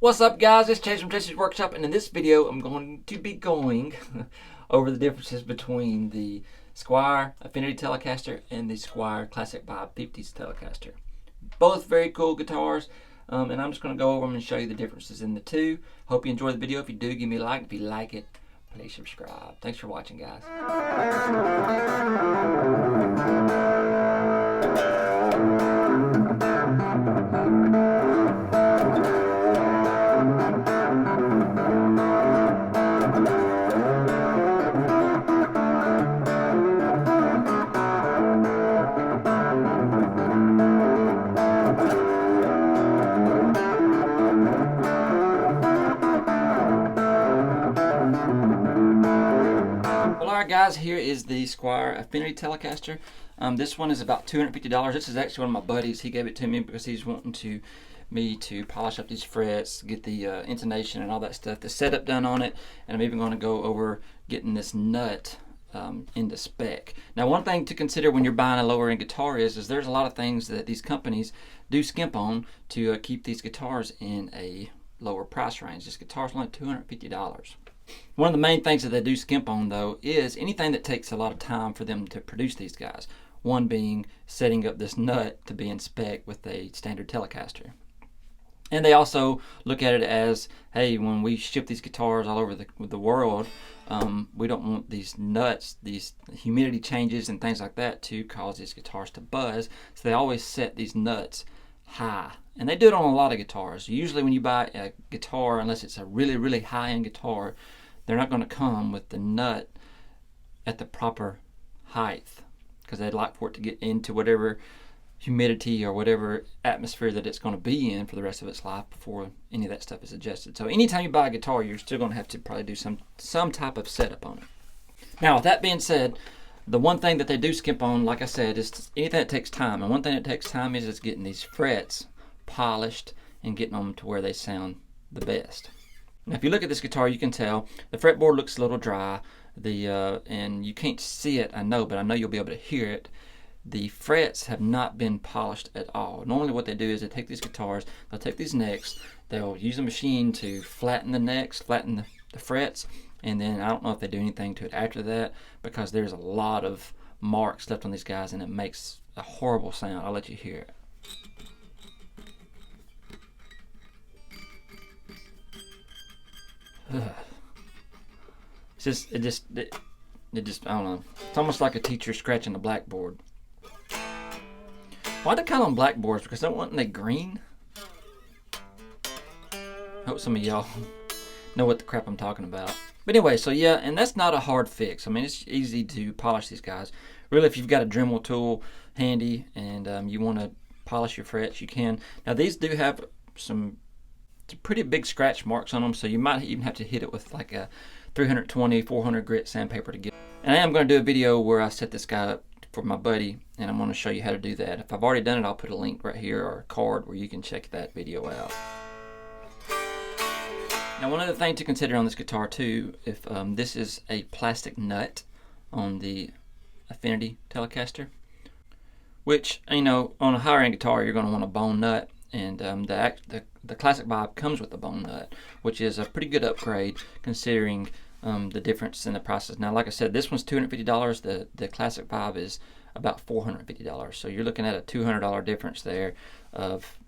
What's up, guys? It's Chase from Chase's Workshop, and in this video I'm going to be going over the differences between the Squier Affinity Telecaster and the Squier Classic Vibe 50's Telecaster. Both very cool guitars, and I'm just going to go over them and show you the differences in the two. Hope you enjoy the video. If you do, give me a like. If you like it, please subscribe. Thanks for watching, guys. Alright guys, here is the Squier Affinity Telecaster. This one is about $250. This is actually one of my buddies. He gave it to me because he's wanting me to polish up these frets, get the intonation and all that stuff, the setup done on it, and I'm even going to go over getting this nut into spec. Now, one thing to consider when you're buying a lower end guitar is there's a lot of things that these companies do skimp on to keep these guitars in a lower price range. This guitar's only $250. One of the main things that they do skimp on, though, is anything that takes a lot of time for them to produce these guys. One being setting up this nut to be in spec with a standard Telecaster. And they also look at it as, hey, when we ship these guitars all over the world, we don't want these nuts, these humidity changes and things like that to cause these guitars to buzz. So they always set these nuts high. And they do it on a lot of guitars. Usually when you buy a guitar, unless it's a really, really high-end guitar, they're not going to come with the nut at the proper height because they'd like for it to get into whatever humidity or whatever atmosphere that it's going to be in for the rest of its life before any of that stuff is adjusted. So anytime you buy a guitar, you're still going to have to probably do some type of setup on it. Now, with that being said, the one thing that they do skimp on, like I said, is anything that takes time. And one thing that takes time is getting these frets polished and getting them to where they sound the best. Now, if you look at this guitar, you can tell the fretboard looks a little dry. And you can't see it, I know, but I know you'll be able to hear it. The frets have not been polished at all. Normally what they do is they take these guitars, they'll take these necks, they'll use a machine to flatten the necks, flatten the frets, and then I don't know if they do anything to it after that because there's a lot of marks left on these guys and it makes a horrible sound. I'll let you hear it. It just I don't know. It's almost like a teacher scratching the blackboard. Why do they call them blackboards? Because aren't they green? I hope some of y'all know what the crap I'm talking about. But anyway, so yeah, and that's not a hard fix. I mean, it's easy to polish these guys. Really, if you've got a Dremel tool handy and you want to polish your frets, you can. Now, these do have some pretty big scratch marks on them, so you might even have to hit it with like a 320, 400 grit sandpaper to get. And I am going to do a video where I set this guy up for my buddy, and I'm going to show you how to do that. If I've already done it, I'll put a link right here or a card where you can check that video out. Now, one other thing to consider on this guitar too, if this is a plastic nut on the Affinity Telecaster, which, you know, on a higher end guitar you're going to want a bone nut, and the Classic Vibe comes with a bone nut, which is a pretty good upgrade considering the difference in the prices. Now, like I said, this one's $250. The Classic Vibe is about $450. So you're looking at a $200 difference there of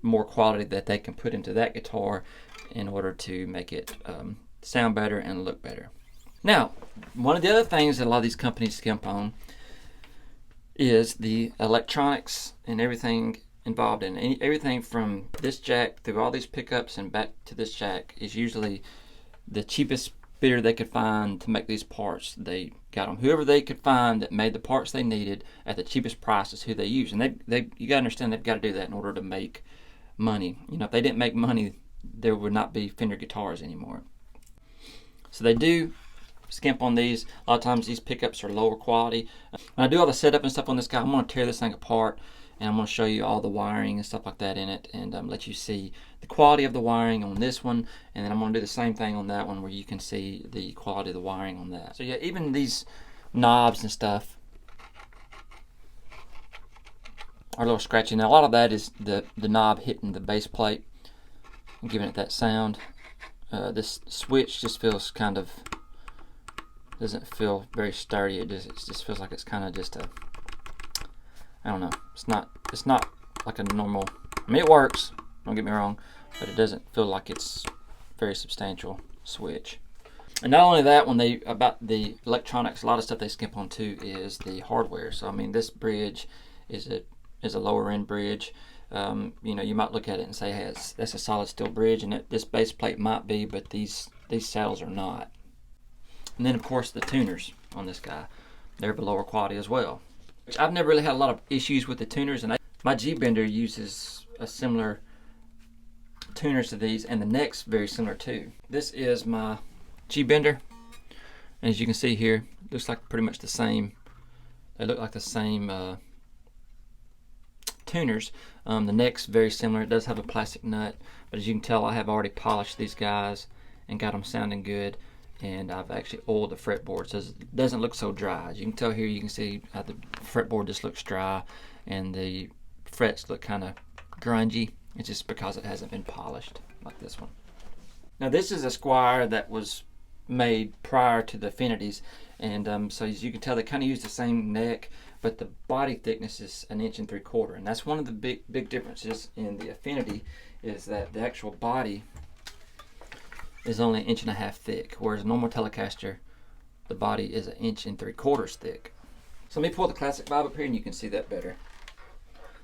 more quality that they can put into that guitar in order to make it sound better and look better. Now, one of the other things that a lot of these companies skimp on is the electronics and everything involved in it. Everything from this jack through all these pickups and back to this jack is usually the cheapest bidder they could find to make these parts. They got them. Whoever they could find that made the parts they needed at the cheapest price is who they use. And you got to understand they've got to do that in order to make money. You know, if they didn't make money, there would not be Fender guitars anymore. So they do skimp on these. A lot of times these pickups are lower quality. When I do all the setup and stuff on this guy, I'm going to tear this thing apart and I'm going to show you all the wiring and stuff like that in it, and let you see the quality of the wiring on this one, and then I'm going to do the same thing on that one where you can see the quality of the wiring on that. So yeah, even these knobs and stuff are a little scratchy. Now, a lot of that is the knob hitting the base plate. and giving it that sound. This switch just feels kind of, doesn't feel very sturdy. It just feels like it's kind of just a, I don't know. It's not like a normal. I mean, it works. Don't get me wrong, but it doesn't feel like it's very substantial switch. And not only that, about the electronics, a lot of stuff they skip on too is the hardware. So I mean, this bridge is a lower end bridge. You know, you might look at it and say, hey, that's a solid steel bridge, and this base plate might be, but these saddles are not. And then of course the tuners on this guy, they're of a lower quality as well. Which I've never really had a lot of issues with the tuners, and my G-Bender uses a similar tuners to these, and the neck's very similar too. This is my G-Bender, and as you can see here, it looks like pretty much the same. They look like the same tuners. The neck's very similar. It does have a plastic nut, but as you can tell, I have already polished these guys and got them sounding good, and I've actually oiled the fretboard so it doesn't look so dry. As you can tell here, you can see how the fretboard just looks dry and the frets look kind of grungy. It's just because it hasn't been polished like this one. Now this is a Squire that was made prior to the Affinities, and so as you can tell, they kind of use the same neck, but the body thickness is 1 3/4 inches, and that's one of the big differences in the Affinity, is that the actual body is only 1.5 inches thick, whereas a normal Telecaster, the body is 1 3/4 inches thick. So let me pull the classic vibe up here and you can see that better.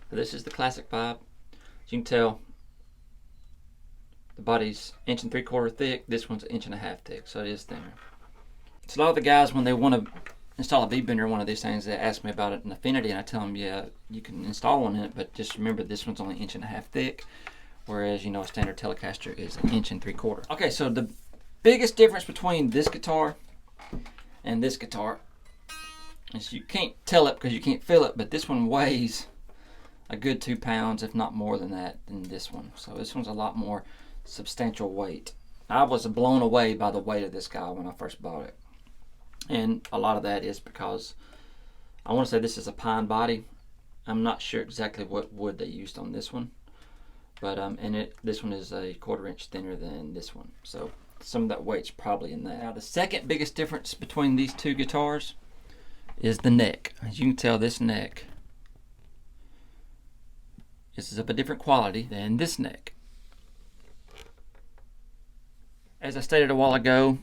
So this is the classic vibe. As you can tell, the body's 1 3/4 inches thick, this one's 1.5 inches thick, so it is thinner. So a lot of the guys, when they want to install a V-bender, one of these things, they ask me about it in Affinity, and I tell them, yeah, you can install one in it, but just remember this one's only 1.5 inches thick, whereas, you know, a standard Telecaster is 1 3/4 inches. Okay, so the biggest difference between this guitar and this guitar is you can't tell it because you can't feel it, but this one weighs a good 2 pounds, if not more than that, than this one. So this one's a lot more substantial weight. I was blown away by the weight of this guy when I first bought it. And a lot of that is because I want to say this is a pine body. I'm not sure exactly what wood they used on this one, but this one is a 1/4 inch thinner than this one. So some of that weight's probably in that. Now the second biggest difference between these two guitars is the neck. As you can tell, this neck is of a different quality than this neck. As I stated a while ago,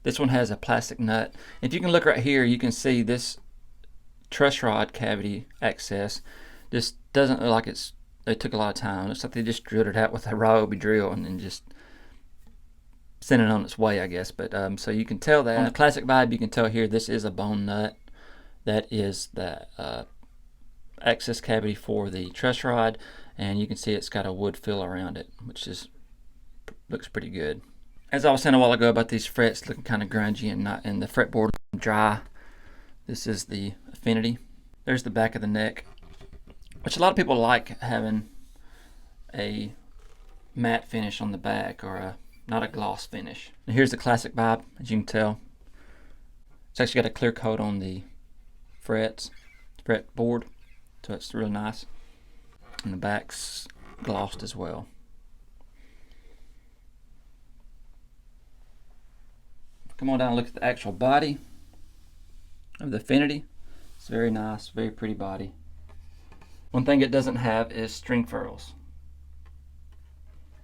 this one has a plastic nut. If you can look right here, you can see this truss rod cavity access just doesn't look like they took a lot of time. It looks like they just drilled it out with a Ryobi drill and then just sent it on its way, I guess. But so you can tell that on the classic vibe, you can tell here this is a bone nut. That is the access cavity for the truss rod, and you can see it's got a wood fill around it, which looks pretty good. As I was saying a while ago about these frets looking kind of grungy and the fretboard dry, this is the Affinity. There's the back of the neck, which a lot of people like having a matte finish on the back, or not a gloss finish. And here's the classic vibe. As you can tell, it's actually got a clear coat on the fretboard, so it's really nice. And the back's glossed as well. Come on down and look at the actual body of the Affinity. It's very nice, very pretty body. One thing it doesn't have is string furls.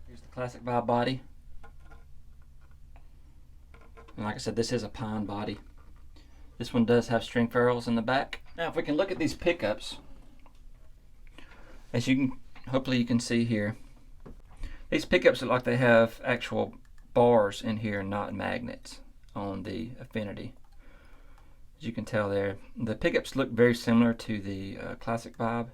Here's the classic vibe body. And like I said, this is a pine body. This one does have string furls in the back. Now if we can look at these pickups, as you can, hopefully you can see here, these pickups look like they have actual bars in here, not magnets, on the Affinity. As you can tell there, the pickups look very similar to the classic vibe,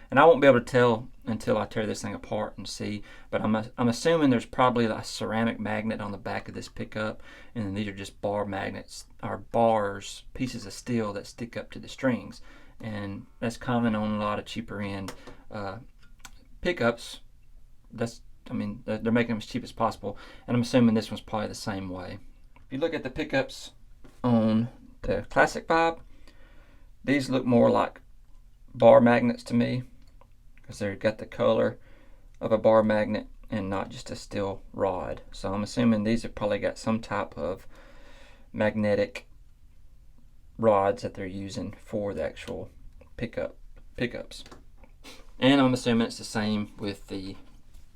and I won't be able to tell until I tear this thing apart and see, but I'm assuming there's probably a ceramic magnet on the back of this pickup, and then these are just bar magnets, or bars, pieces of steel that stick up to the strings, and that's common on a lot of cheaper end pickups. I mean, they're making them as cheap as possible, and I'm assuming this one's probably the same way. If you look at the pickups on the classic vibe, these look more like bar magnets to me, because they've got the color of a bar magnet and not just a steel rod. So I'm assuming these have probably got some type of magnetic rods that they're using for the actual pickups. And I'm assuming it's the same with the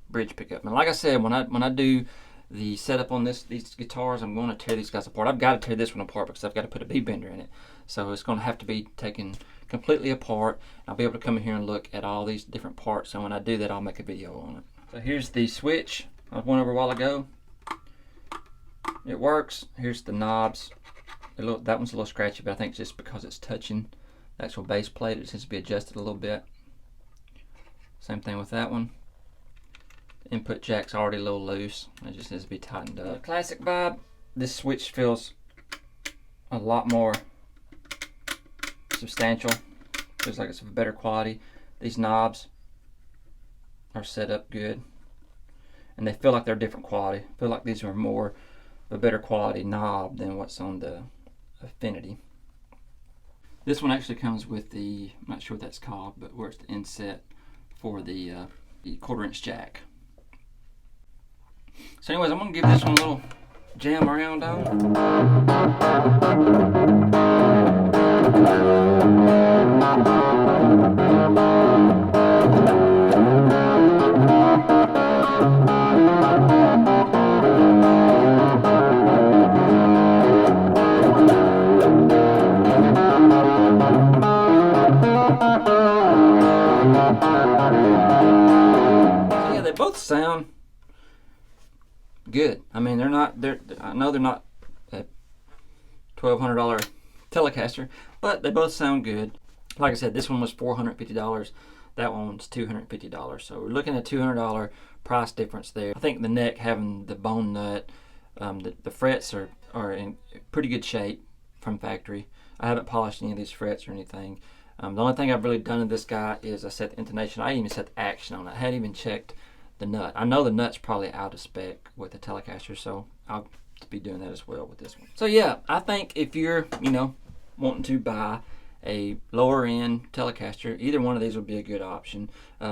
bridge pickup. And like I said, when I do the setup on these guitars, I'm going to tear these guys apart. I've got to tear this one apart because I've got to put a B-bender in it. So it's going to have to be taken completely apart. I'll be able to come in here and look at all these different parts. And when I do that, I'll make a video on it. So here's the switch I went over a while ago. It works. Here's the knobs. That one's a little scratchy, but I think it's just because it's touching the actual base plate. It needs to be adjusted a little bit. Same thing with that one. The input jack's already a little loose. It just needs to be tightened up. Classic vibe. This switch feels a lot more substantial. Feels like it's of better quality. These knobs are set up good, and they feel like they're different quality. I feel like these are more of a better quality knob than what's on the Affinity. This one actually comes with the, I'm not sure what that's called, but where it's the inset for the 1/4-inch jack. So anyways, I'm going to give this one a little jam around on. So yeah, they both sound good. I mean, I know they're not a $1,200 Telecaster, but they both sound good. Like I said, this one was $450. That one was $250. So we're looking at $200 price difference there. I think the neck having the bone nut, the frets are in pretty good shape from factory. I haven't polished any of these frets or anything. The only thing I've really done to this guy is I set the intonation. I even set the action on it. I hadn't even checked the nut. I know the nut's probably out of spec with the Telecaster, so I'll be doing that as well with this one. So yeah, I think if you're, wanting to buy a lower end Telecaster, either one of these would be a good option.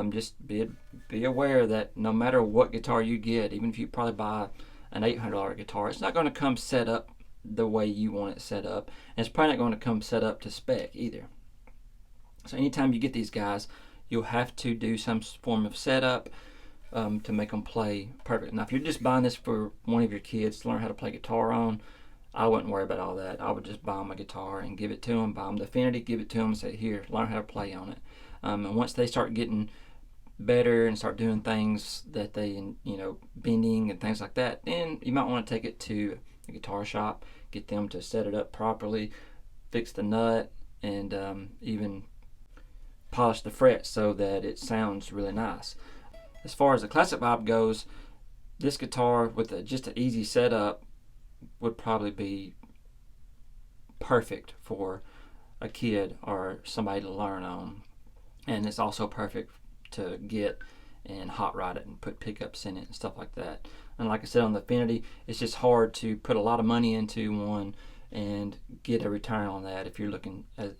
Just be aware that no matter what guitar you get, even if you probably buy an $800 guitar, it's not going to come set up the way you want it set up, and it's probably not going to come set up to spec either. So anytime you get these guys, you'll have to do some form of setup to make them play perfect. Now if you're just buying this for one of your kids to learn how to play guitar on, I wouldn't worry about all that. I would just buy them a guitar and give it to them, buy them the Affinity, give it to them and say, here, learn how to play on it. And once they start getting better and start doing things that they, bending and things like that, then you might want to take it to a guitar shop, get them to set it up properly, fix the nut, and even polish the frets so that it sounds really nice. As far as the classic vibe goes, this guitar with just an easy setup would probably be perfect for a kid or somebody to learn on, and it's also perfect to get and hot rod it and put pickups in it and stuff like that. And like I said, on the Affinity, it's just hard to put a lot of money into one and get a return on that. If you're looking at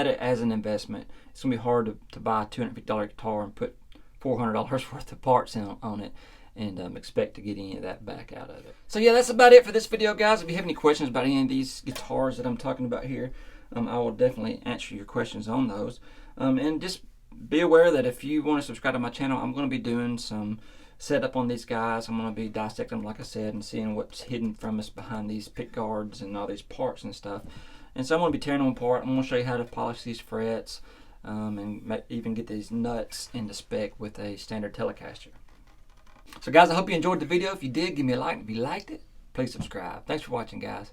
it as an investment, it's gonna be hard to buy a $250 guitar and put $400 worth of parts on it and expect to get any of that back out of it. So yeah, that's about it for this video, guys. If you have any questions about any of these guitars that I'm talking about here, I will definitely answer your questions on those. And just be aware that if you want to subscribe to my channel, I'm going to be doing some setup on these guys. I'm going to be dissecting them, like I said, and seeing what's hidden from us behind these pick guards and all these parts and stuff. And so I'm going to be tearing them apart. I'm going to show you how to polish these frets and even get these nuts into spec with a standard Telecaster. So guys, I hope you enjoyed the video. If you did, give me a like. If you liked it, please subscribe. Thanks for watching, guys.